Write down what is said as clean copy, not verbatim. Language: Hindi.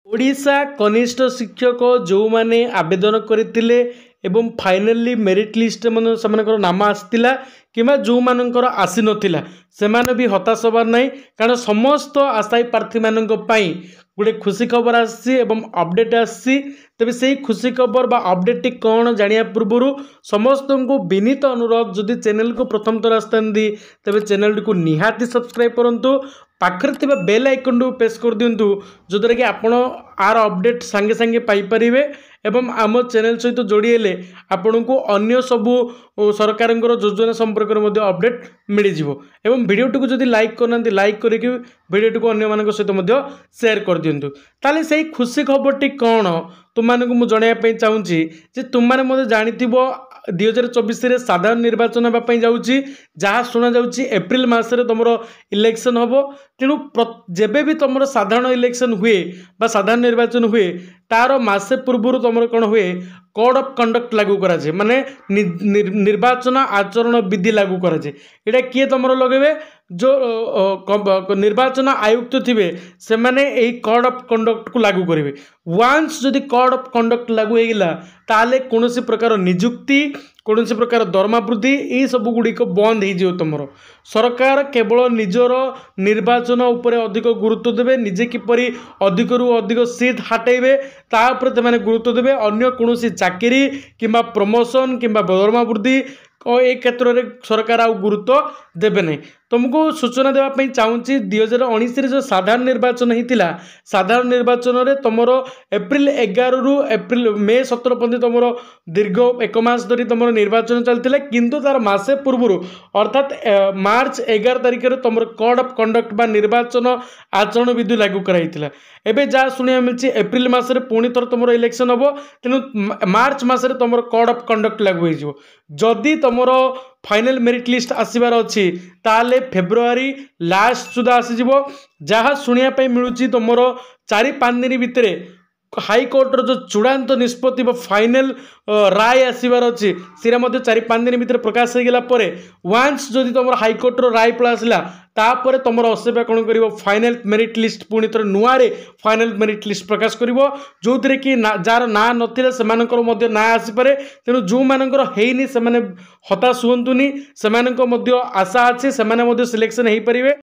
ओडिशा कनिष्ठ शिक्षक जो माने आवेदन करथिले एवं फाइनली मेरिट लिस्ट मन सेमानकर नाम आसीला किंबा जो मानकर आसी नथिला सेमाने भी हताश हबार नहीं कारण समस्त आशायी प्रार्थी मानक पई गोटे खुशी खबर आसी एवं अपडेट आसी तेबे से खुशी खबर बा अपडेट टी कौन जानिया पूर्व समस्त को विनीत अनुरोध जदि चैनल को प्रथम थर आसती तेबे चैनल को निहाती सब्सक्राइब करंतु पाखरे थिबा बेल आइकन को प्रेस कर दिंतु जद्वारा कि आपण आर अपडेट सांगे सांगे पाई परिबे एवं आम चैनल सहित जोड़ी हेले आपण को अन्य सबू सरकार योजना संपर्क में अपडेट मिल जाव एवं वीडियो टी जदि लाइक करना लाइक करके वीडियो टी अन्य मान सहित शेयर कर दिंतु ताले से खुशी खबर टी कौन तुम मुझे जनवाई चाहूँगी तुमने जानी 2024 साधारण निर्वाचन होगापी जाऊँगी जहाँ शुणा जाऊँगी एप्रिल मसरे तुम इलेक्शन हम तेणु जेबे भी तुम साधारण इलेक्शन हुए बा साधारण निर्वाचन हुए तार मासे पूर्व तुम कौन हुए कोड ऑफ कंडक्ट लागू कराए माने निर्वाचन आचरण विधि लागू कराए यहाँ किए तुम लगे जो निर्वाचन आयुक्त थे से मैंने यही कोड ऑफ कंडक्ट को लागू करेंगे वांस जदि कोड ऑफ कंडक्ट लागू होगा ताले कौन प्रकार निजुक्ति कौन प्रकार दरमा वृद्धि ये सब गुड़िक बंद हो तुम सरकार केवल निजर निर्वाचन उपर अधिक गुरुत्व देवे निजे किपरि अधिक रु अधिक सीट हटेबे तापर से गुरुत्व देवे अन्य कौन चाकरी किंबा प्रमोशन किंबा दरमा वृद्धि और ए क्षेत्र में सरकार आउ गुरुत्व देवे नहीं तुमको सूचना देवाई चाहूँगी 2019 जो साधारण निर्वाचन होता साधारण निर्वाचन में तुम एप्रिल 11 रु एप्रिल मे 17 पर्यंत तुम दीर्घ एक मास धरी तुम निर्वाचन चलता किंतु तार मासे पूर्व अर्थात मार्च 11 तारिख में तुम कोड ऑफ कंडक्ट बा निर्वाचन आचरण विधि लागू कराइथिला एबे जहाँ शुणा मिली एप्रिल मसरे पुणी थर तुम इलेक्शन हम तेणु मार्च मसरे तुम कोड ऑफ कंडक्ट लागू हो जदि तुम फाइनल मेरिट लिस्ट आसबार अच्छी ताले फेब्रुआरी लास्ट सुधा आसीज जहाँ शुणा मिलूँ तुम 4-5 दिन भितर हाईकोर्टर जो चूड़ांत निष्पत्ति फाइनल राय आसबार अच्छी से 4-5 दिन भितर प्रकाश हो गला वांस जदि तुम हाईकोर्टर राय पड़ा आसला तापर तुम असेबा कौन कर फाइनल मेरिट लिस्ट पुणी थोड़े नुआरे फाइनल मेरिट लिस्ट प्रकाश कर जो थे कि जार ना नथिला सेमानकर मध्य ना आसीपे तेणु जो मानकर हेनी से हताश हुंतुनी से आशा अच्छे से सिलेक्शन हो पारे।